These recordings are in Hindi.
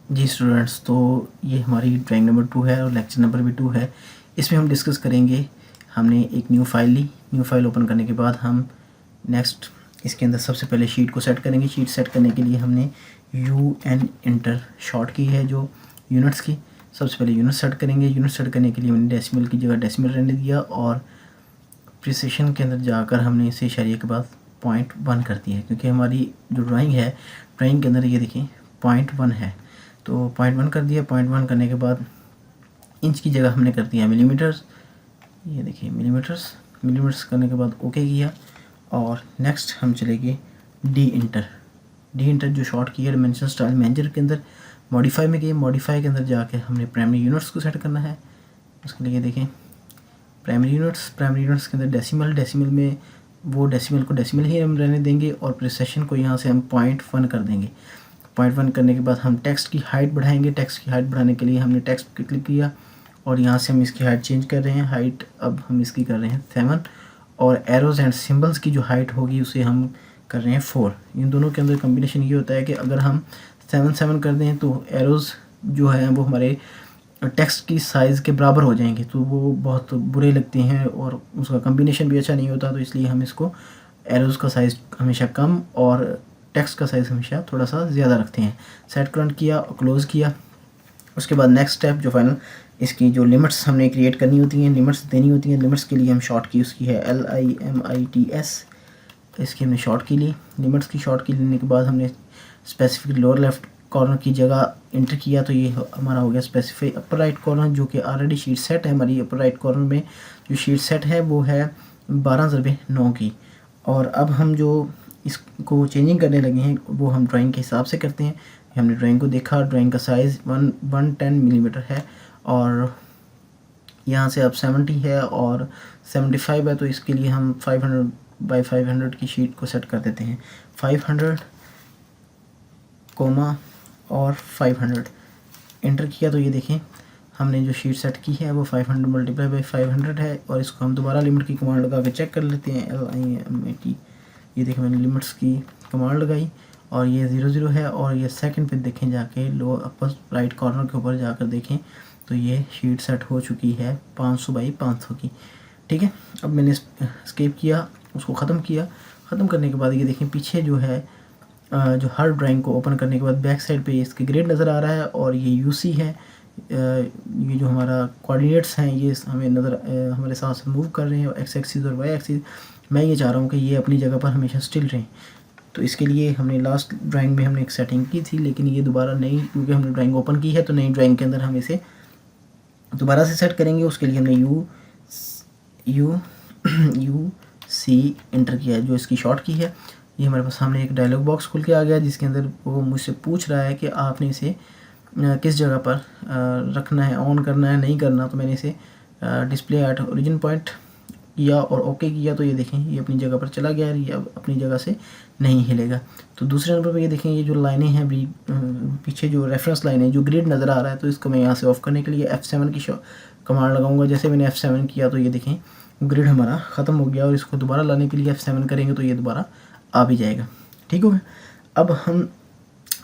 जी स्टूडेंट्स, तो ये हमारी ड्राइंग नंबर 2 है और लेक्चर नंबर भी 2 है। इसमें हम डिस्कस करेंगे, हमने एक न्यू फाइल ली। न्यू फाइल ओपन करने के बाद हम नेक्स्ट इसके अंदर सबसे पहले शीट को सेट करेंगे। शीट सेट करने के लिए हमने UN इंटर शॉर्ट की है जो यूनिट्स की। सबसे पहले यूनिट सेट करेंगे। यूनिट सेट करने के लिए हमने डेसिमल की जगह डेसिमल रहने दिया और प्रिसिशन के अंदर जाकर हमने इसे इशारे के बाद 0.1 कर दिया है, क्योंकि हमारी जो ड्राइंग है, ड्राइंग के अंदर ये देखिए 0.1 है, तो 0.1 कर दिया। 0.1 करने के बाद इंच की जगह हमने कर दिया मिलीमीटर्स। ये देखिए मिलीमीटर्स करने के बाद ओके किया। और नेक्स्ट हम चलेंगे डी इंटर जो शॉर्ट की है डायमेंशन स्टाइल मैनेजर के अंदर मॉडिफाई में गए। मॉडिफाई के अंदर जाके हमने प्राइमरी यूनिट्स को सेट करना है। उसके लिए देखें प्राइमरी यूनिट्स के अंदर डेसिमल में वो डेसिमल को डेसिमल ही हम रहने देंगे और प्रिसिशन को यहाँ से हम 0.1 कर देंगे। 0.1 करने के बाद हम टेक्स्ट की हाइट बढ़ाएंगे। टेक्स्ट की हाइट बढ़ाने के लिए हमने टेक्स्ट पर क्लिक किया और यहाँ से हम इसकी हाइट चेंज कर रहे हैं। हाइट अब हम इसकी कर रहे हैं 7 और एरोज़ एंड सिंबल्स की जो हाइट होगी उसे हम कर रहे हैं 4। इन दोनों के अंदर कम्बिनेशन ये होता है कि अगर हम 7 कर दें तो एरोज़ जो है वो हमारे टेक्स्ट की साइज़ के बराबर हो जाएंगे, तो वो बहुत बुरे लगते हैं और उसका कम्बिनेशन भी अच्छा नहीं होता। तो इसलिए हम इसको एरोज़ का साइज़ हमेशा कम और टेक्स्ट का साइज़ हमेशा थोड़ा सा ज़्यादा रखते हैं। सेट करंट किया और क्लोज़ किया। उसके बाद नेक्स्ट स्टेप जो फाइनल इसकी जो लिमिट्स हमने क्रिएट करनी होती हैं, लिमिट्स देनी होती हैं। लिमिट्स के लिए हम शॉर्ट की उसकी है LIMITS, इसकी हमने शॉर्ट की ली। लिमिट्स की शॉर्ट की लेने के बाद हमने स्पेसिफिक लोअर लेफ्ट कॉर्नर की जगह इंटर किया, तो ये हमारा हो गया स्पेसिफिक अपर राइट कॉर्नर, जो कि ऑलरेडी शीट सेट है हमारी। अपर राइट कॉर्नर में जो शीट सेट है वो है 12/9 की। और अब हम जो इसको चेंजिंग करने लगे हैं वो हम ड्राइंग के हिसाब से करते हैं। हमने ड्राइंग को देखा, ड्राइंग का साइज़ 110 मिलीमीटर है और यहाँ से अब 70 है और 75 है, तो इसके लिए हम 500/500 की शीट को सेट कर देते हैं। 500 कोमा और 500 इंटर किया, तो ये देखें हमने जो शीट सेट की है वो 500 × 500 है। और इसको हम दोबारा लिमिट की कमांड लगा के चेक कर लेते हैं LIMIT। ये देखें मैंने लिमिट्स की कमांड लगाई और ये 00 है। और ये सेकंड पे देखें जाके लो अपर राइट कॉर्नर के ऊपर जाकर देखें तो ये शीट सेट हो चुकी है 500/500 की। ठीक है, अब मैंने स्केप किया, उसको ख़त्म किया। ख़त्म करने के बाद ये देखें पीछे जो है जो हर ड्राइंग को ओपन करने के बाद बैक साइड पे इसके ग्रेड नज़र आ रहा है और ये UC है। ये जो हमारा कोऑर्डिनेट्स हैं ये हमें नज़र हमारे साथ मूव कर रहे हैं, X एक्सिस और Y एक्सिस। मैं ये चाह रहा हूँ कि ये अपनी जगह पर हमेशा स्टिल रहें। तो इसके लिए हमने लास्ट ड्राइंग में हमने एक सेटिंग की थी, लेकिन ये दोबारा नई, क्योंकि हमने ड्राइंग ओपन की है तो नई ड्राइंग के अंदर हम इसे दोबारा से सेट करेंगे। उसके लिए हमने UC इंटर किया है, जो इसकी शॉर्ट की है। ये हमारे पास सामने एक डायलॉग बॉक्स खुल के आ गया जिसके अंदर वो मुझसे पूछ रहा है कि आपने इसे किस जगह पर रखना है, ऑन करना है, नहीं करना। तो मैंने इसे डिस्प्ले एट ओरिजिन पॉइंट किया और ओके किया, तो ये देखें ये अपनी जगह पर चला गया है, ये अब अपनी जगह से नहीं हिलेगा। तो दूसरे नंबर पर ये देखें ये जो लाइनें हैं पीछे जो रेफरेंस लाइन है, जो ग्रिड नज़र आ रहा है, तो इसको मैं यहाँ से ऑफ करने के लिए F7 की कमांड लगाऊंगा। जैसे मैंने F7 किया तो ये देखें ग्रिड हमारा ख़त्म हो गया और इसको दोबारा लाने के लिए F7 करेंगे तो ये दोबारा आ भी जाएगा। ठीक हो गया। अब हम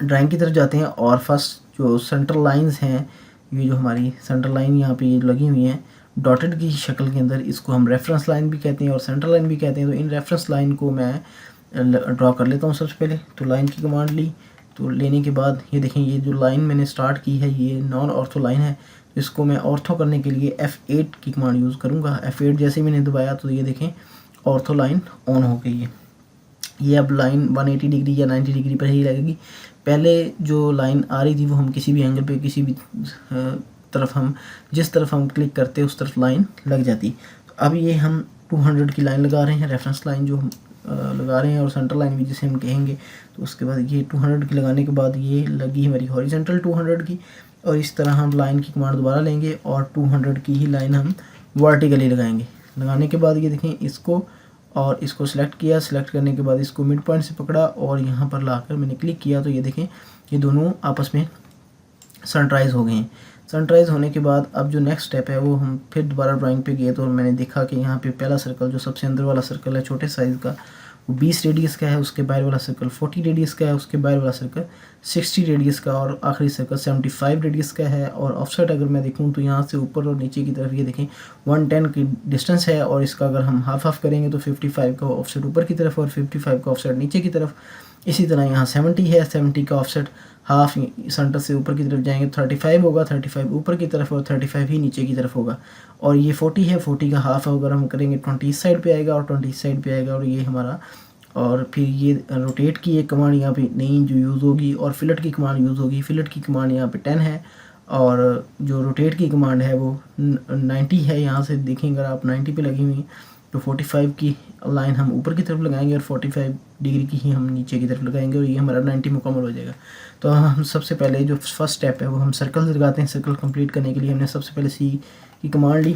ड्राइंग की तरफ जाते हैं और फर्स्ट जो सेंटर लाइंस हैं, ये जो हमारी सेंटर लाइन यहाँ पे ये लगी हुई हैं डॉटेड की शक्ल के अंदर, इसको हम रेफरेंस लाइन भी कहते हैं और सेंटर लाइन भी कहते हैं। तो इन रेफरेंस लाइन को मैं ड्रॉ कर लेता हूँ सबसे पहले। तो लाइन की कमांड ली, तो लेने के बाद ये देखें ये जो लाइन मैंने स्टार्ट की है ये नॉन ऑर्थो लाइन है। तो इसको मैं ऑर्थो करने के लिए F8 की कमांड यूज़ करूँगा। F8 जैसे मैंने दबाया तो ये देखें ऑर्थो लाइन ऑन हो गई है। ये अब लाइन 180 डिग्री या 90 डिग्री पर ही लगेगी। पहले जो लाइन आ रही थी वो हम किसी भी एंगल पे किसी भी तरफ हम जिस तरफ हम क्लिक करते उस तरफ लाइन लग जाती। तो अब ये हम 200 की लाइन लगा रहे हैं, रेफरेंस लाइन जो हम लगा रहे हैं और सेंटर लाइन भी जिसे हम कहेंगे। तो उसके बाद ये 200 की लगाने के बाद ये लगी हमारी हॉरिजॉन्टल 200 की। और इस तरह हम लाइन की कमांड दोबारा लेंगे और 200 की ही लाइन हम वर्टिकली लगाएंगे। लगाने के बाद ये देखें इसको और इसको सिलेक्ट किया। सिलेक्ट करने के बाद इसको मिड पॉइंट से पकड़ा और यहाँ पर लाकर मैंने क्लिक किया, तो ये देखें ये दोनों आपस में सनराइज़ हो गए हैं। सनराइज़ होने के बाद अब जो नेक्स्ट स्टेप है वो हम फिर दोबारा ड्राइंग पे गए तो मैंने देखा कि यहाँ पे पहला सर्कल जो सबसे अंदर वाला सर्कल है छोटे साइज़ का वो 20 रेडियस का है, उसके बाहर वाला सर्कल 40 रेडियस का है, उसके बाहर वाला सर्कल 60 रेडियस का, और आखिरी सर्कल 75 रेडियस का है। और ऑफसेट अगर मैं देखूँ तो यहाँ से ऊपर और नीचे की तरफ ये देखें 110 की डिस्टेंस है, और इसका अगर हम हाफ करेंगे तो 55 का ऑफसेट ऊपर की तरफ और 55 का ऑफसेट नीचे की तरफ। इसी तरह यहाँ 70 है, 70 का ऑफसेट हाफ सेंटर से ऊपर की तरफ जाएंगे 35 होगा, 35 ऊपर की तरफ और 35 ही नीचे की तरफ होगा। और ये 40 है, 40 का हाफ अगर हम करेंगे 20 इस साइड पे आएगा और 20 इस साइड पे आएगा, और ये हमारा। और फिर ये रोटेट की एक कमांड यहाँ पे नई जो यूज़ होगी, और फिलट की कमांड यूज़ होगी। फिलट की कमांड यहाँ पे 10 है, और जो रोटेट की कमांड है वो 90 है। यहाँ से देखेंगे अगर आप 90 पे लगी हुई तो 45 की लाइन हम ऊपर की तरफ लगाएंगे और 45 डिग्री की ही हम नीचे की तरफ लगाएंगे, और ये हमारा 90 मुकम्मल हो जाएगा। तो हम सबसे पहले जो फर्स्ट स्टेप है वो हम सर्कल लगाते हैं। सर्कल कंप्लीट करने के लिए हमने सबसे पहले सी की कमांड ली,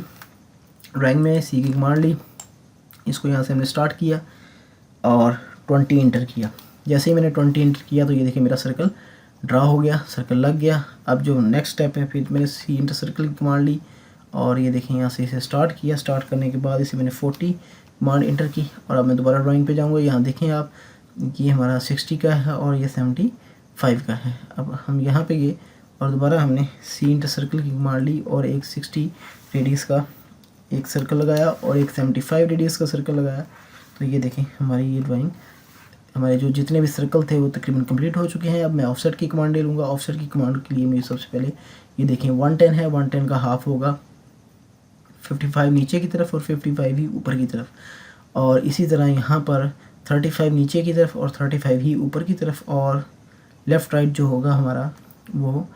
ड्राइंग में सी की कमांड ली, इसको यहाँ से हमने स्टार्ट किया और 20 इंटर किया। जैसे ही मैंने 20 इंटर किया तो ये देखिए मेरा सर्कल ड्रा हो गया, सर्कल लग गया। अब जो नेक्स्ट स्टेप है, फिर मैंने सी इंटर सर्कल की कमांड ली और ये देखें यहाँ से इसे स्टार्ट किया। स्टार्ट करने के बाद इसे मैंने 40 कमांड इंटर की, और अब मैं दोबारा ड्राइंग पे जाऊँगा। यहाँ देखें आप, ये हमारा 60 का है और ये 75 का है। अब हम यहाँ पे गए और दोबारा हमने सी इंटर सर्कल की कमांड ली और एक 60 रेडियस का एक सर्कल लगाया और एक 75 रेडियस का सर्कल लगाया। तो ये देखें हमारी ये ड्राइंग, हमारे जो जितने भी सर्कल थे वो तकरीबन कंप्लीट हो चुके हैं। अब मैं ऑफसेट की कमांड ले लूँगा। ऑफसेट की कमांड के लिए मेरी सबसे पहले ये देखें 110 है, 110 का हाफ होगा 55 नीचे की तरफ और 55 ही ऊपर की तरफ। और इसी तरह यहाँ पर 35 नीचे की तरफ और 35 ही ऊपर की तरफ, और लेफ़्ट राइट जो होगा हमारा वो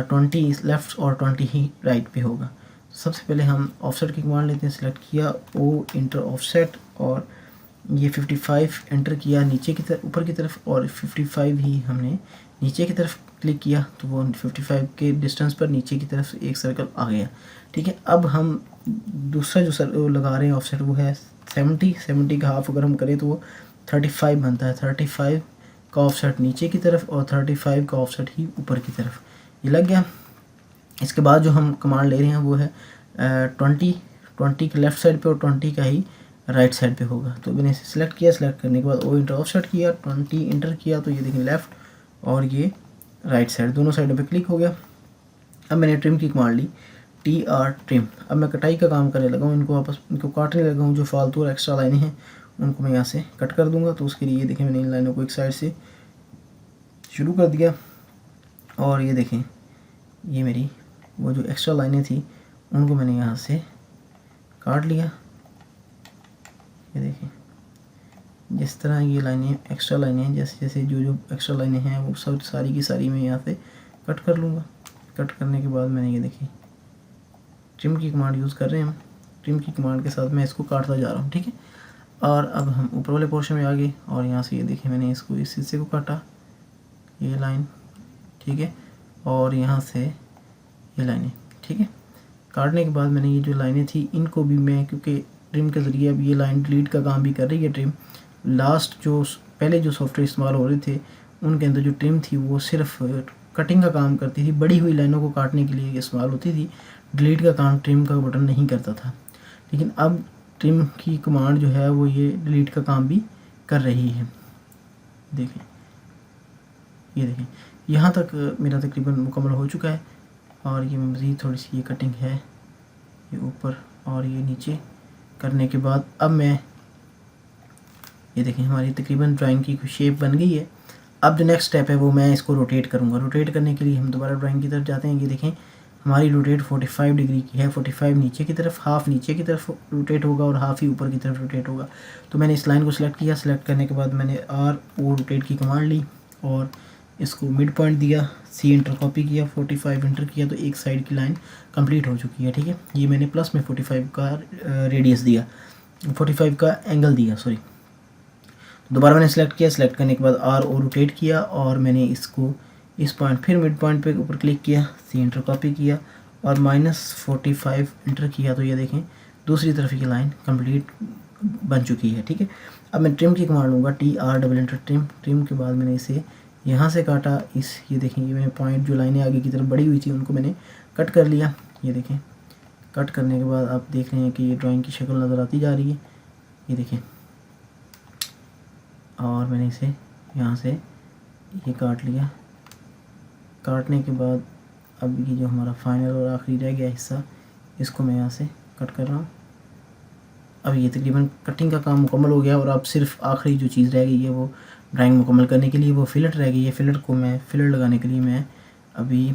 20 लेफ़्ट और 20 ही राइट पे होगा। सबसे पहले हम ऑफसेट की कमांड लेते हैं। सिलेक्ट किया ओ इंटर ऑफसेट और ये 55 एंटर किया नीचे की तरफ ऊपर की तरफ, और 55 ही हमने नीचे की तरफ क्लिक किया तो वो 55 के डिस्टेंस पर नीचे की तरफ एक सर्कल आ गया। ठीक है, अब हम दूसरा जो सर्कल लगा रहे हैं ऑफसेट वो है 70 का हाफ अगर हम करें तो वो 35 बनता है। 35 का ऑफसेट नीचे की तरफ और 35 का ऑफसेट ही ऊपर की तरफ, ये लग गया। इसके बाद जो हम कमांड ले रहे हैं वो है 20 के लेफ़्ट साइड पे और 20 का ही राइट साइड पे होगा। तो मैंने इसे सिलेक्ट किया। सिलेक्ट करने के बाद ओ इंटर ऑफसेट किया, 20 इंटर किया तो ये देखिए लेफ़्ट और ये राइट साइड दोनों साइडों पे क्लिक हो गया। अब मैंने ट्रिम की कमांड ली TR ट्रिम। अब मैं कटाई का काम करने लगा हूँ, इनको काटने लगा हूँ। जो फालतू और एक्स्ट्रा लाइनें हैं उनको मैं यहाँ से कट कर दूँगा। तो उसके लिए ये देखें मैंने इन लाइनों को एक साइड से शुरू कर दिया, और ये देखें ये मेरी वो जो एक्स्ट्रा लाइनें थी उनको मैंने यहाँ से काट लिया। ये देखें जिस तरह ये लाइनें एक्स्ट्रा लाइनें हैं, जैसे जैसे जो एक्स्ट्रा लाइनें हैं वो सब सारी की सारी मैं यहाँ से कट कर लूँगा। कट करने के बाद मैंने ये देखी ट्रिम की कमांड यूज़ कर रहे हैं हम। ट्रिम की कमांड के साथ मैं इसको काटता जा रहा हूँ। ठीक है, और अब हम ऊपर वाले पोर्शन में आ गए और यहाँ से ये देखें मैंने इसको इस हिस्से को काटा, ये लाइन। ठीक है, और यहाँ से ये लाइनें। ठीक है, काटने के बाद मैंने ये जो लाइनें थी इनको भी मैं, क्योंकि ट्रिम के ज़रिए अब ये लाइन डिलीट का काम भी कर रही है ट्रिम। लास्ट जो पहले जो सॉफ्टवेयर इस्तेमाल हो रहे थे उनके अंदर जो ट्रिम थी वो सिर्फ कटिंग का काम करती थी, बड़ी हुई लाइनों को काटने के लिए इस्तेमाल होती थी। डिलीट का काम ट्रिम का बटन नहीं करता था। लेकिन अब ट्रिम की कमांड जो है वो ये डिलीट का काम भी कर रही है। देखें ये देखें यहाँ तक मेरा तकरीबन मुकम्मल हो चुका है, और ये मज़ीद थोड़ी सी ये कटिंग है ये ऊपर और ये नीचे करने के बाद अब मैं ये देखें हमारी तकरीबन ड्राइंग की शेप बन गई है। अब जो नेक्स्ट स्टेप है वो मैं इसको रोटेट करूँगा। रोटेट करने के लिए हम दोबारा ड्राइंग की तरफ जाते हैं। ये देखें हमारी रोटेट 45 डिग्री की है। 45 नीचे की तरफ, हाफ नीचे की तरफ रोटेट होगा और हाफ ही ऊपर की तरफ रोटेट होगा। तो मैंने इस लाइन को सिलेक्ट किया। सिलेक्ट करने के बाद मैंने RO रोटेट की कमांड ली और इसको मिड पॉइंट दिया, C इंटर कॉपी किया, 45 इंटर किया तो एक साइड की लाइन कंप्लीट हो चुकी है। ठीक है, ये मैंने प्लस में 45 का रेडियस दिया, 45 का एंगल दिया, सॉरी। दोबारा मैंने सेलेक्ट किया। सेलेक्ट करने के बाद RO रोटेट किया और मैंने इसको इस पॉइंट फिर मिड पॉइंट पे ऊपर क्लिक किया, C इंटर कॉपी किया और -45 इंटर किया तो ये देखें दूसरी तरफ की लाइन कंप्लीट बन चुकी है। ठीक है, अब मैं ट्रिम की कमांड लूँगा TR double inter trim. Trim के बाद मैंने इसे यहाँ से काटा, ये देखें ये मैंने पॉइंट जो लाइनें आगे की तरफ बढ़ी हुई थी उनको मैंने कट कर लिया। ये देखें कट करने के बाद आप देख रहे हैं कि ये ड्राइंग की शक्ल नज़र आती जा रही है। ये देखें और मैंने इसे यहाँ से ये काट लिया। काटने के बाद अब ये जो हमारा फाइनल और आखिरी रह गया हिस्सा, इसको मैं यहाँ से कट कर रहा हूँ। अब ये तकरीबन कटिंग का काम मुकम्मल हो गया और अब सिर्फ आखिरी जो चीज़ रह गई है वो ड्राइंग मुकम्मल करने के लिए वो फिलेट रह गई है। फिलेट लगाने के लिए मैं अभी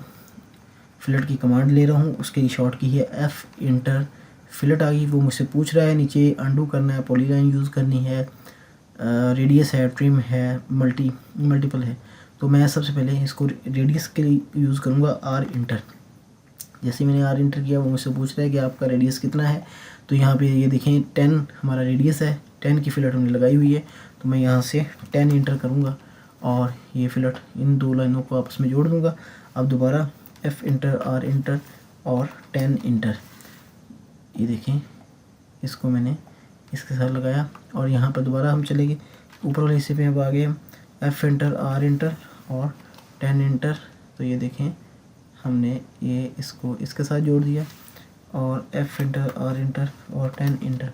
फिलेट की कमांड ले रहा हूँ। उसके लिए शॉर्ट की है F इंटर फिलेट आ गई। वो मुझसे पूछ रहा है नीचे अंडू करना है, पॉलीलाइन यूज़ करनी है, रेडियस है, ट्रिम है, मल्टीपल है। तो मैं सबसे पहले इसको रेडियस के लिए यूज़ करूँगा R इंटर। जैसे मैंने R इंटर किया वो मुझसे पूछ रहा है कि आपका रेडियस कितना है। तो यहाँ पे ये देखें 10 हमारा रेडियस है, 10 की फिलेट हमने लगाई हुई है। तो मैं यहाँ से 10 इंटर करूँगा और ये फिलेट इन दो लाइनों को आपस में जोड़ दूँगा। अब दोबारा F इंटर, R इंटर और 10 इंटर। ये देखें इसको मैंने इसके साथ लगाया और यहाँ पर दोबारा हम चले गए ऊपर वाले हिस्से पे अब आ गए हम F इंटर, R इंटर और 10 इंटर। तो ये देखें हमने ये इसको इसके साथ जोड़ दिया और F इंटर, R इंटर और 10 इंटर।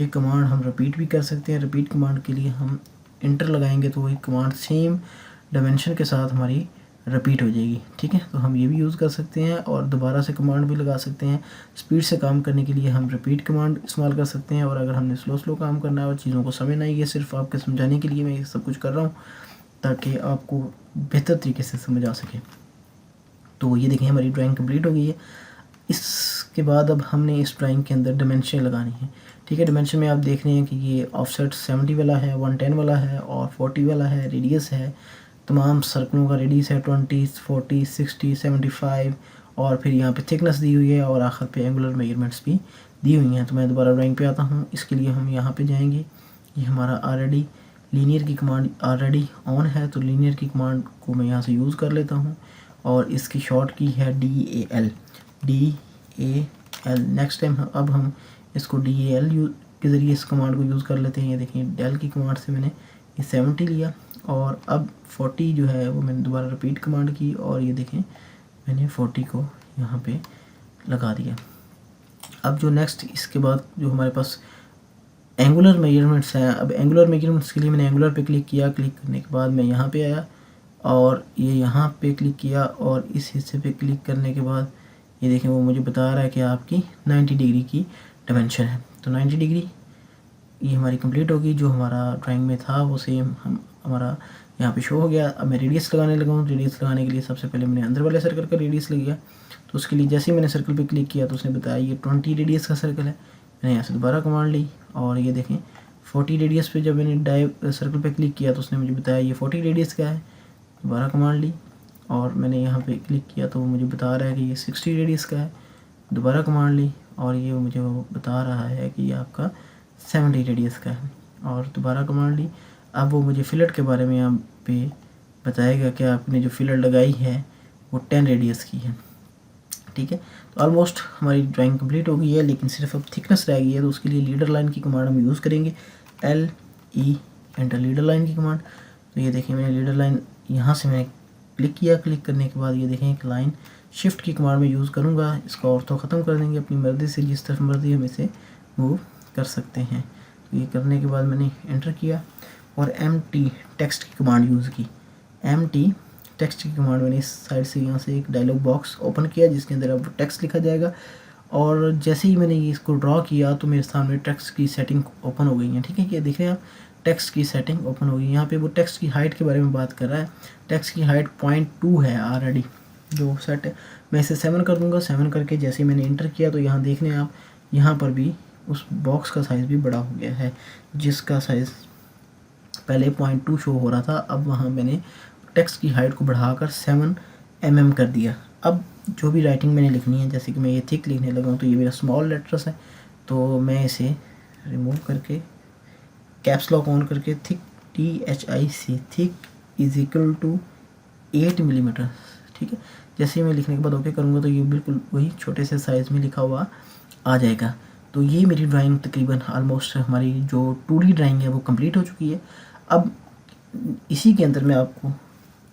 ये कमांड हम रिपीट भी कर सकते हैं। रिपीट कमांड के लिए हम इंटर लगाएंगे तो वही कमांड सेम डायमेंशन के साथ हमारी रिपीट हो जाएगी। ठीक है, तो हम ये भी यूज़ कर सकते हैं और दोबारा से कमांड भी लगा सकते हैं। स्पीड से काम करने के लिए हम रिपीट कमांड इस्तेमाल कर सकते हैं और अगर हमने स्लो काम करना है और चीज़ों को समझ नहीं है, सिर्फ आपके समझाने के लिए मैं ये सब कुछ कर रहा हूँ ताकि आपको बेहतर तरीके से समझ आ सके। तो ये देखें हमारी ड्राइंग कंप्लीट हो गई है। इसके बाद अब हमने इस ड्राइंग के अंदर डायमेंशन लगानी है। ठीक है, डायमेंशन में आप देख रहे हैं कि ये ऑफसेट 70 वाला है, 110 वाला है और 40 वाला है। रेडियस है, तमाम सर्कलों का रेडियस है 20, 40, 60, 75 और फिर यहाँ पे थिकनेस दी हुई है और आखिर पे एंगुलर मेजरमेंट्स भी दी हुई हैं। तो मैं दोबारा ड्राइंग पे आता हूँ। इसके लिए हम यहाँ पे जाएंगे। ये हमारा ऑलरेडी लीनियर की कमांड ऑलरेडी ऑन है, तो लीनियर की कमांड को मैं यहाँ से यूज़ कर लेता हूँ और इसकी शॉर्ट की है DAL। नेक्स्ट टाइम अब हम इसको DAL के ज़रिए इस कमांड को यूज़ कर लेते हैं। ये देखिए डेल की कमांड से मैंने ये 70 लिया और अब 40 जो है वो मैंने दोबारा रिपीट कमांड की और ये देखें मैंने 40 को यहाँ पे लगा दिया। अब जो नेक्स्ट इसके बाद जो हमारे पास एंगुलर मेजरमेंट्स हैं, अब एंगुलर मेजरमेंट्स के लिए मैंने एंगुलर पे क्लिक किया। क्लिक करने के बाद मैं यहाँ पे आया और ये यहाँ पे क्लिक किया और इस हिस्से पे क्लिक करने के बाद ये देखें वो मुझे बता रहा है कि आपकी 90 डिग्री की डायमेंशन है। तो 90 डिग्री ये हमारी कंप्लीट होगी। जो हमारा ड्राइंग में था वो सेम हमारा यहाँ पे शो हो गया। अब मैं रेडियस लगाने लगा हूँ। रेडियस लगाने के लिए सबसे पहले मैंने अंदर वाले सर्कल का रेडियस लिया। तो उसके लिए जैसे ही मैंने सर्कल पे क्लिक किया तो उसने बताया ये 20 रेडियस का सर्कल है। मैंने यहाँ से दोबारा कमांड ली और ये देखें 40 रेडियस पे जब मैंने सर्कल पे क्लिक किया तो उसने मुझे बताया ये 40 रेडियस का है। दोबारा कमांड ली और मैंने यहाँ पे क्लिक किया तो वो मुझे बता रहा है कि ये 60 रेडियस का है। दोबारा कमांड ली और ये मुझे वो बता रहा है कि ये आपका 70 रेडियस का है और दोबारा कमांड ली। अब वो मुझे फिलेट के बारे में यहाँ पे बताएगा कि आपने जो फिलेट लगाई है वो 10 रेडियस की है। ठीक है, तो ऑलमोस्ट हमारी ड्राइंग कंप्लीट हो गई है, लेकिन सिर्फ अब थिकनेस रह गई है। तो उसके लिए लीडर लाइन की कमांड हम यूज़ करेंगे। LE एंटर लीडर लाइन की कमांड। तो ये देखें मैंने लीडर लाइन यहाँ से मैंने क्लिक किया। क्लिक करने के बाद ये देखें एक लाइन शिफ्ट की कमांड में यूज़ करूँगा। इसका ऑर्थो ख़त्म कर देंगे अपनी मर्ज़ी से, जिस तरफ मर्ज़ी हम इसे मूव कर सकते हैं। तो ये करने के बाद मैंने एंटर किया और MT टेक्स्ट की कमांड यूज़ की। MT टेक्स्ट की कमांड मैंने इस साइड से यहाँ से एक डायलॉग बॉक्स ओपन किया जिसके अंदर अब टेक्स्ट लिखा जाएगा और जैसे ही मैंने ये इसको ड्रॉ किया तो मेरे सामने टेक्स्ट की सेटिंग ओपन हो गई है। ठीक है, ये देख रहे हैं आप टेक्स्ट की सेटिंग ओपन हो गई। यहाँ पे वो टेक्स्ट की हाइट के बारे में बात कर रहा है। टेक्स्ट की हाइट 0.2 है ऑलरेडी जो सेट है। मैं इसे 7 कर दूँगा। 7 करके जैसे ही मैंने इंटर किया तो यहाँ देख रहे हैं आप यहाँ पर भी उस बॉक्स का साइज़ भी बड़ा हो गया है। जिसका साइज़ पहले 0.2 शो हो रहा था, अब वहाँ मैंने टेक्स्ट की हाइट को बढ़ाकर 7 mm कर दिया। अब जो भी राइटिंग मैंने लिखनी है, जैसे कि मैं ये थिक लिखने लगा हूँ तो ये मेरा स्मॉल लेटर्स है, तो मैं इसे रिमूव करके कैप्स लॉक ऑन करके thick THIC thick is equal to 8 millimetre. ठीक है, जैसे ही मैं लिखने के बाद ओके करूँगा तो ये बिल्कुल वही छोटे से साइज़ में लिखा हुआ आ जाएगा। तो ये मेरी ड्राइंग तकरीबन ऑलमोस्ट हमारी जो 2D ड्राइंग है वो कंप्लीट हो चुकी है। अब इसी के अंदर मैं आपको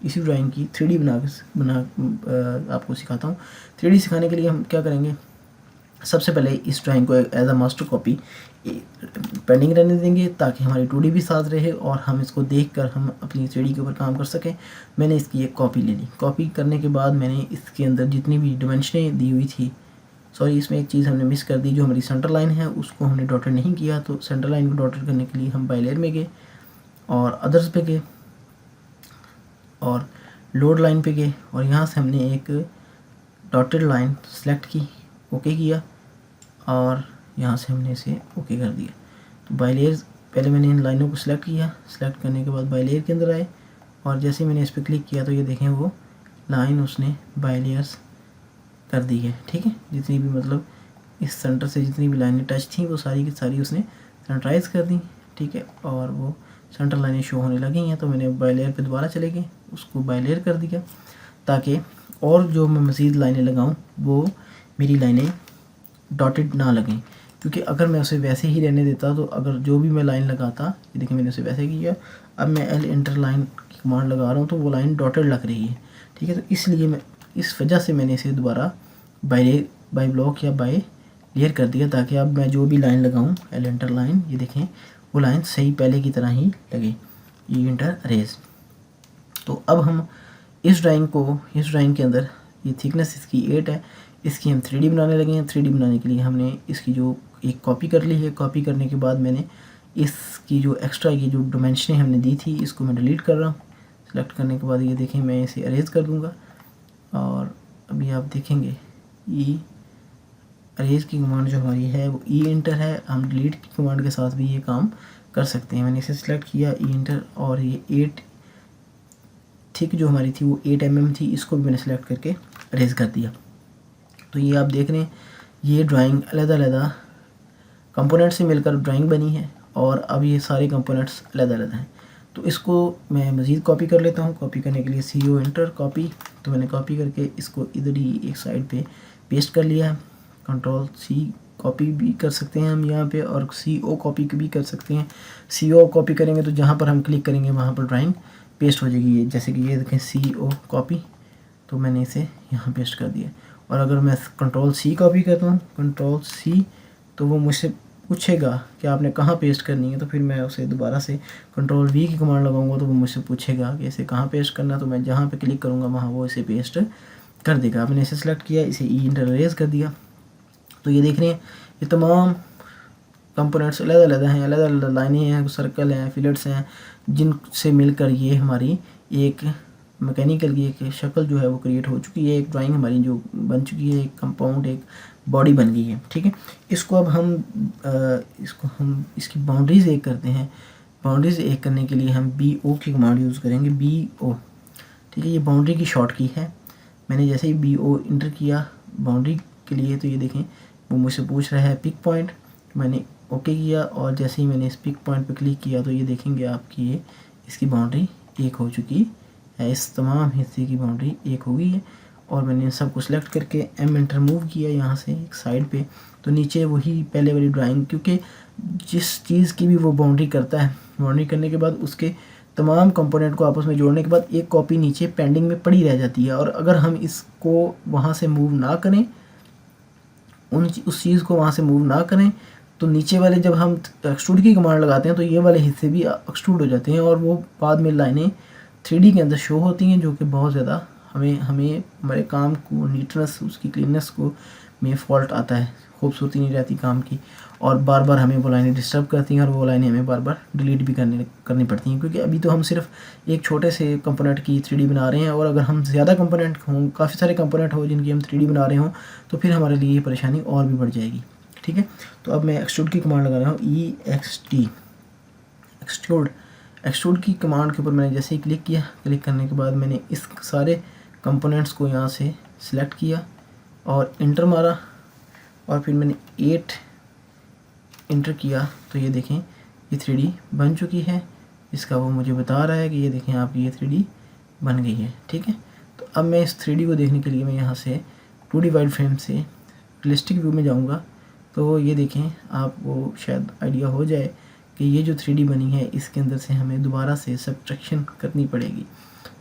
इसी ड्राइंग की 3D बना आपको सिखाता हूँ। 3D सिखाने के लिए हम क्या करेंगे, सबसे पहले इस ड्राइंग को as a master copy pending रहने देंगे ताकि हमारी 2D भी साथ रहे और हम इसको देखकर हम अपनी 3D के ऊपर काम कर सकें। मैंने इसकी एक कॉपी ले ली। कॉपी करने के बाद मैंने इसके अंदर जितनी भी डिमेंशनें दी हुई थी, सॉरी इसमें एक चीज़ हमने मिस कर दी, जो हमारी सेंटर लाइन है उसको हमने डॉटेड नहीं किया। तो सेंटर लाइन को डॉटेड करने के लिए हम बाय लेयर में गए और अदर्स पे गए और लोड लाइन पे गए और यहाँ से हमने एक डॉटेड लाइन सेलेक्ट की, ओके किया और यहाँ से हमने इसे ओके कर दिया। तो बाय लेयर पहले मैंने इन लाइनों को सिलेक्ट किया, सिलेक्ट करने के बाद बाय लेयर के अंदर आए और जैसे ही मैंने इस पर क्लिक किया तो ये देखें वो लाइन उसने बाय लेयर्स कर दी है। ठीक है, जितनी भी मतलब इस सेंटर से जितनी भी लाइनें टच थी वो सारी की सारी उसने सेंटराइज कर दी। ठीक है, और वो सेंटर लाइनें शो होने लगी हैं। तो मैंने बाय लेयर पे दोबारा चले गए, उसको बाय लेयर कर दिया ताकि और जो मैं मज़ीद लाइनें लगाऊं वो मेरी लाइनें डॉटेड ना लगें, क्योंकि अगर मैं उसे वैसे ही रहने देता तो अगर जो भी मैं लाइन लगाता, ये देखिए मैंने उसे वैसे किया, अब मैं एल इंटर लाइन की कमांड लगा रहा हूँ तो वो लाइन डॉटेड लग रही है। ठीक है, तो इसलिए मैं इस वजह से मैंने इसे दोबारा बाय ब्लॉक या बाय लेयर कर दिया ताकि अब मैं जो भी लाइन लगाऊँ एल इंटर लाइन, ये देखें वो लाइन सही पहले की तरह ही लगे, ये इंटर अरेज। तो अब हम इस ड्राइंग के अंदर ये थिकनेस इसकी 8 है, इसकी हम 3D बनाने लगे हैं। 3D बनाने के लिए हमने इसकी जो एक कॉपी कर ली है। कॉपी करने के बाद मैंने इसकी जो एक्स्ट्रा की जो डिमेंशनें हमने दी थी इसको मैं डिलीट कर रहा हूँ। सेलेक्ट करने के बाद ये देखें मैं इसे अरेज कर दूँगा और अभी आप देखेंगे ई अरेज की कमांड जो हमारी है वो ई इंटर है। हम डिलीट की कमांड के साथ भी ये काम कर सकते हैं। मैंने इसे सिलेक्ट किया ई इंटर और ये 8 थिक जो हमारी थी वो 8 mm थी, इसको भी मैंने सेलेक्ट करके अरेज कर दिया। तो ये आप देख रहे हैं ये ड्राइंग अलग-अलग कंपोनेंट से मिलकर ड्राइंग बनी है और अब ये सारे कंपोनेंट्स अलग-अलग हैं। तो इसको मैं मज़ीद कॉपी कर लेता हूँ। कॉपी करने के लिए CO इंटर कॉपी, तो मैंने कॉपी करके इसको इधर ही एक साइड पे पेस्ट कर लिया है। कंट्रोल C कॉपी भी कर सकते हैं हम यहाँ पे और CO कॉपी भी कर सकते हैं। CO कॉपी करेंगे तो जहाँ पर हम क्लिक करेंगे वहाँ पर ड्राइंग पेस्ट हो जाएगी। ये जैसे कि ये देखें CO कॉपी, तो मैंने इसे यहाँ पेस्ट कर दिया। और अगर मैं कंट्रोल C कॉपी करता हूँ, कंट्रोल C, तो वो मुझसे पूछेगा कि आपने कहाँ पेस्ट करनी है। तो फिर मैं उसे दोबारा से कंट्रोल V की कमांड लगाऊंगा तो वो मुझसे पूछेगा कि इसे कहाँ पेस्ट करना। तो मैं जहाँ पे क्लिक करूँगा वहाँ वो इसे पेस्ट कर देगा। मैंने इसे सेलेक्ट किया, इसे ई इंटर अरेज कर दिया। तो ये देख रहे हैं ये तमाम कंपोनेंट्स अलग-अलग हैं, अलग-अलग लाइनें हैं, सर्कल हैं, फिलेट्स हैं, जिनसे मिलकर ये हमारी एक मैकेनिकल की एक शक्ल जो है वो क्रिएट हो चुकी है। एक ड्राइंग हमारी जो बन चुकी है, एक कंपाउंड, एक बॉडी बन गई है। ठीक है, इसको अब हम इसकी बाउंड्रीज एक करते हैं। बाउंड्रीज एक करने के लिए हम BO की कमांड यूज़ करेंगे, BO। ठीक है, ये बाउंड्री की शॉर्ट की है। मैंने जैसे ही BO इंटर किया बाउंड्री के लिए, तो ये देखें वो मुझसे पूछ रहा है पिक पॉइंट, मैंने ओके किया और जैसे ही मैंने इस पिक पॉइंट पे क्लिक किया तो ये देखेंगे आपकी ये इसकी बाउंड्री एक हो चुकी है। इस तमाम हिस्से की बाउंड्री एक हो गई है और मैंने सब को सिलेक्ट करके M एंटर मूव किया यहाँ से एक साइड पे। तो नीचे वही पहले वाली ड्राइंग, क्योंकि जिस चीज़ की भी वो बाउंड्री करता है, बाउंड्री करने के बाद उसके तमाम कंपोनेंट को आपस में जोड़ने के बाद एक कॉपी नीचे पेंडिंग में पड़ी रह जाती है। और अगर हम इसको वहाँ से मूव ना करें, उस चीज़ को वहाँ से मूव ना करें, तो नीचे वाले जब हम एक्सट्रूड की कमांड लगाते हैं तो ये वाले हिस्से भी एक्सट्रूड हो जाते हैं और वो बाद में लाइनें 3D के अंदर शो होती हैं, जो कि बहुत ज़्यादा हमें हमारे काम को करनेस, उसकी क्लीननेस को में फॉल्ट आता है, खूबसूरती नहीं रहती काम की और बार बार हमें वो लाइनें डिस्टर्ब करती हैं और वो लाइनें हमें बार बार डिलीट भी करनी पड़ती हैं। क्योंकि अभी तो हम सिर्फ एक छोटे से कंपोनेंट की 3D बना रहे हैं और अगर हम ज़्यादा कंपोनेंट हों, काफ़ी सारे कंपोनेंट हो जिनकी हम 3D बना रहे हों, तो फिर हमारे लिए ये परेशानी और भी बढ़ जाएगी। ठीक है, तो अब मैं एक्सट्रूड की कमांड लगा रहा हूँ, EXT एक्सट्रूड की कमांड के ऊपर मैंने जैसे ही क्लिक किया, क्लिक करने के बाद मैंने इस सारे कंपोनेंट्स को यहाँ से सिलेक्ट किया और इंटर मारा और फिर मैंने 8 इंटर किया। तो ये देखें ये 3D बन चुकी है। इसका वो मुझे बता रहा है कि ये देखें आपकी ये 3D बन गई है। ठीक है, तो अब मैं इस 3D को देखने के लिए मैं यहाँ से 2D वाइड फ्रेम से रियलिस्टिक व्यू में जाऊँगा। तो ये देखें आपको शायद आइडिया हो जाए कि ये जो 3D बनी है इसके अंदर से हमें दोबारा से सब्ट्रैक्शन करनी पड़ेगी।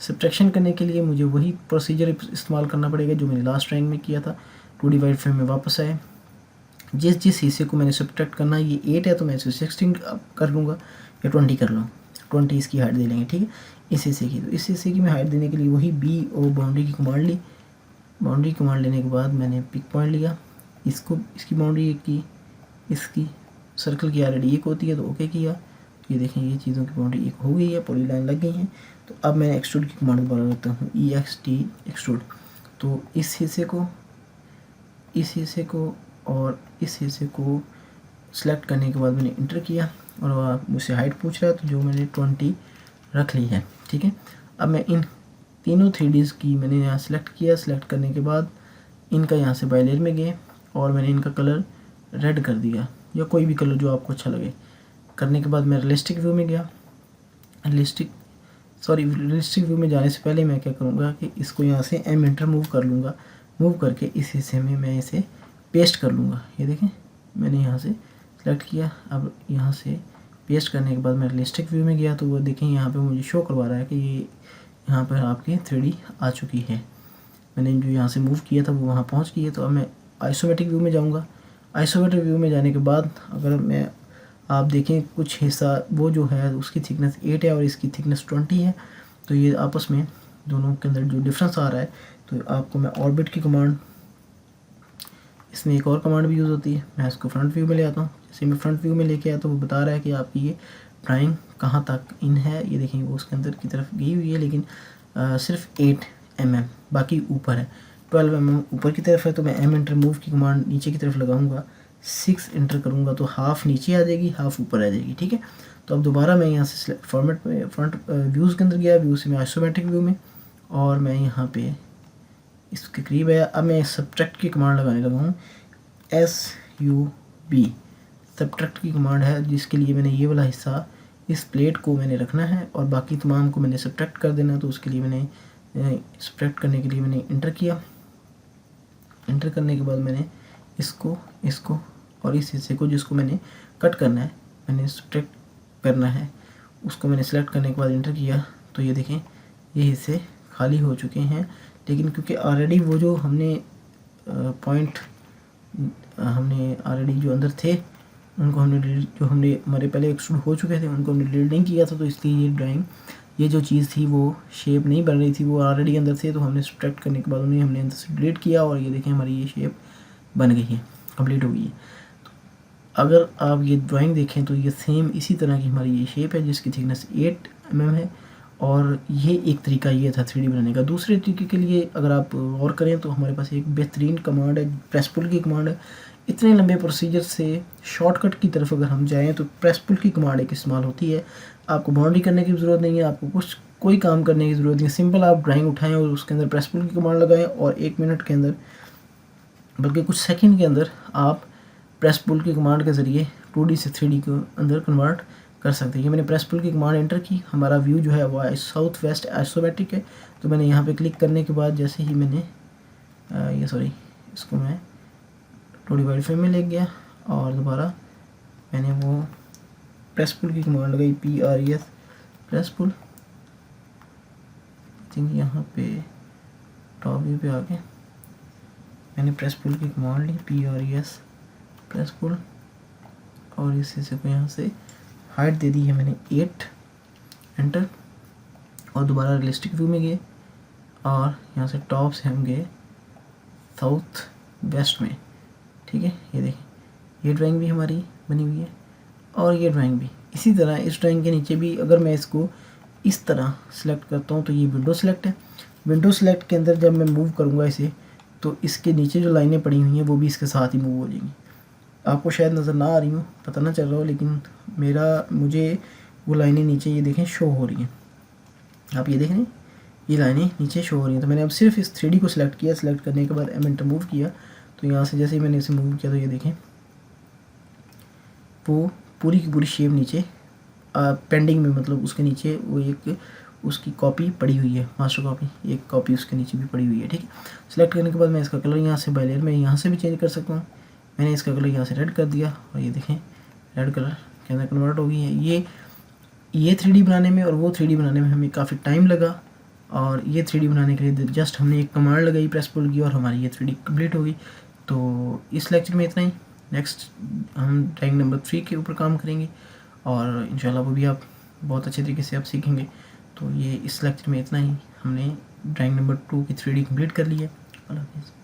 सब्ट्रैक्शन करने के लिए मुझे वही प्रोसीजर इस्तेमाल करना पड़ेगा जो मैंने लास्ट ड्राइंग में किया था। 2D वाइड फ्रेम में वापस आए जिस जिस हिस्से को मैंने सब्ट्रैक्ट करना है, ये 8 है तो मैं इसे 16 कर लूँगा या 20 कर लूँ, 20 इसकी हाइट दे लेंगे, ठीक है, इस हिस्से की। तो इस हिस्से की मैं हाइट देने के लिए वही बी और बाउंड्री की कमांड ली। बाउंड्री कमांड लेने के बाद मैंने पिक पॉइंट लिया, इसको, इसकी बाउंड्री एक की, इसकी सर्कल की ऑलरेडी एक होती है तो ओके किया। ये देखें ये चीज़ों की बाउंड्री एक हो गई है, पूरी लाइन लग गई हैं। तो अब मैं एक्सट्रूड की कमांड दोबारा लेता हूँ, EXT एक्सट्रूड। तो इस हिस्से को, इस हिस्से को और इस हिस्से को सेलेक्ट करने के बाद मैंने इंटर किया और मुझसे हाइट पूछ रहा है, तो जो मैंने 20 रख ली है, ठीक है। अब मैं इन तीनों 3Ds की मैंने यहाँ सेलेक्ट किया। सेलेक्ट करने के बाद इनका यहाँ से बाय लेयर में गए और मैंने इनका कलर रेड कर दिया या कोई भी कलर जो आपको अच्छा लगे। करने के बाद मैं रियलिस्टिक व्यू में गया। रियलिस्टिक व्यू में जाने से पहले मैं क्या करूँगा कि इसको यहाँ से एम एंटर मूव कर लूँगा। मूव करके इस हिस्से में मैं इसे पेस्ट कर लूँगा। ये देखें मैंने यहाँ से सेलेक्ट किया। अब यहाँ से पेस्ट करने के बाद मैं रियलिस्टिक व्यू में गया तो वो देखें यहाँ पे मुझे शो करवा रहा है कि ये यहाँ पर आपकी 3D आ चुकी है। मैंने जो यहाँ से मूव किया था वो वहाँ पहुँच गई है। तो अब मैं आइसोमेट्रिक व्यू में जाऊँगा। आइसोमेट्रिक व्यू में जाने के बाद अगर मैं आप देखें कुछ हिस्सा वो जो है उसकी थिकनेस 8 है और इसकी थिकनेस 20 है, तो ये आपस में दोनों के अंदर जो डिफरेंस आ रहा है, तो आपको मैं ऑर्बिट की कमांड, इसमें एक और कमांड भी यूज़ होती है, मैं इसको फ्रंट व्यू में ले आता हूँ। जैसे मैं फ्रंट व्यू में लेके आया तो वो बता रहा है कि आपकी ये ड्राइंग कहाँ तक इन है। ये देखें वो उसके अंदर की तरफ गई हुई है, लेकिन सिर्फ 8 mm, बाकी ऊपर है 12 mm ऊपर की तरफ है। तो मैं एम एंटर मूव की कमांड नीचे की तरफ लगाऊंगा, 6 एंटर करूंगा तो हाफ नीचे आ जाएगी, हाफ ऊपर आ जाएगी, ठीक है। तो अब दोबारा मैं यहाँ से फॉर्मेट में फ्रंट व्यूज़ के अंदर गया, व्यू से मैं आइसोमेट्रिक व्यू में, और मैं यहाँ पे इसके करीब आया। अब मैं सब्ट्रैक्ट की कमांड लगाने लगा हूँ, SUB सब्ट्रैक्ट की कमांड है, जिसके लिए मैंने ये वाला हिस्सा, इस प्लेट को मैंने रखना है और बाकी तमाम को मैंने सब्ट्रैक्ट कर देना। तो उसके लिए मैंने सब्ट्रैक्ट करने के लिए मैंने इंटर किया। इंटर करने के बाद मैंने इसको, इसको और इस हिस्से को जिसको मैंने कट करना है, मैंने सब्ट्रैक्ट करना है, उसको मैंने सेलेक्ट करने के बाद इंटर किया। तो ये देखें ये हिस्से खाली हो चुके हैं, लेकिन क्योंकि ऑलरेडी वो जो हमने पॉइंट हमने ऑलरेडी जो अंदर थे उनको हमने जो हमने हमारे पहले एक्सट्रूड हो चुके थे उनको हमने डिलीट नहीं किया था, तो इसलिए ये ड्राइंग, ये जो चीज़ थी वो शेप नहीं बन रही थी, वो ऑलरेडी अंदर थे। तो हमने सब्ट्रैक्ट करने के बाद उन्हें हमने अंदर से डिलीट किया और ये देखें हमारी ये शेप बन गई है, कंप्लीट हो गई है। तो अगर आप ये ड्राइंग देखें तो ये सेम इसी तरह की हमारी ये शेप है जिसकी थिकनेस 8 mm है। और ये एक तरीका ये था 3D बनाने का। दूसरे तरीके के लिए अगर आप और करें तो हमारे पास एक बेहतरीन कमांड है, प्रेस पुल की कमांड है। इतने लंबे प्रोसीजर से शॉर्टकट की तरफ अगर हम जाएं तो प्रेस पुल की कमांड एक इस्तेमाल होती है। आपको बाउंड्री करने की ज़रूरत नहीं है, आपको कोई काम करने की ज़रूरत नहीं है। सिंपल आप ड्राइंग उठाएं और उसके अंदर प्रेस पुल की कमांड लगाएं और 1 मिनट के अंदर, बल्कि कुछ सेकंड के अंदर आप प्रेस पुल की कमांड के ज़रिए 2D से 3D को अंदर कन्वर्ट कर सकते हैं। ये मैंने प्रेस पुल की कमांड एंटर की, हमारा व्यू जो है वो साउथ वेस्ट आइसोमेट्रिक है। तो मैंने यहाँ पे क्लिक करने के बाद जैसे ही मैंने इसको मैं 2D/5 में ले गया और दोबारा मैंने वो प्रेस पुल की कमांड लगाई, PRES press pull. I think यहाँ पे टॉप व्यू पे आके मैंने प्रेस पुल की कमांड ली, PRES प्रेस पुल, और इस हिस्से को यहाँ से हाइट दे दी है मैंने 8 एंटर, और दोबारा रियलिस्टिक व्यू में गए और यहाँ से टॉप से हम गए साउथ वेस्ट में, ठीक है। ये देखें ये ड्राइंग भी हमारी बनी हुई है और ये ड्राइंग भी इसी तरह। इस ड्राइंग के नीचे भी अगर मैं इसको इस तरह सेलेक्ट करता हूँ तो ये विंडो सेलेक्ट है। विंडो सेलेक्ट के अंदर जब मैं मूव करूँगा इसे तो इसके नीचे जो लाइनें पड़ी हुई हैं वो भी इसके साथ ही मूव हो जाएंगी। आपको शायद नज़र ना आ रही हो, पता ना चल रहा हो, लेकिन मुझे वो लाइनें नीचे ये देखें शो हो रही हैं। आप ये देख रहे हैं ये लाइनें नीचे शो हो रही हैं। तो मैंने अब सिर्फ इस 3D को सिलेक्ट किया, सिलेक्ट करने के बाद एम एंटर मूव किया। तो यहाँ से जैसे ही मैंने इसे मूव किया तो ये देखें वो पूरी की पूरी शेप नीचे पेंडिंग में, मतलब उसके नीचे वो एक उसकी कॉपी पड़ी हुई है, मास्टर कॉपी, एक कॉपी उसके नीचे भी पड़ी हुई है, ठीक है। सेलेक्ट करने के बाद मैं इसका कलर यहाँ से बाय लेयर में यहाँ से भी चेंज कर सकता हूँ। मैंने इसका कलर यहाँ से रेड कर दिया और ये देखें रेड कलर के अंदर कन्वर्ट हो गई है। ये 3D बनाने में और वो 3D बनाने में हमें काफ़ी टाइम लगा, और ये 3D बनाने के लिए जस्ट हमने एक कमांड लगाई प्रेस पुल की और हमारी ये 3D कंप्लीट हो गई। तो इस लेक्चर में इतना ही। नेक्स्ट हम ड्राइंग नंबर 3 के ऊपर काम करेंगे और इंशाल्लाह वो भी आप बहुत अच्छे तरीके से आप सीखेंगे। तो ये इस लेक्चर में इतना ही। हमने ड्राइंग नंबर 2 की 3D कंप्लीट कर ली है। अल्लाह हाफ़िज़।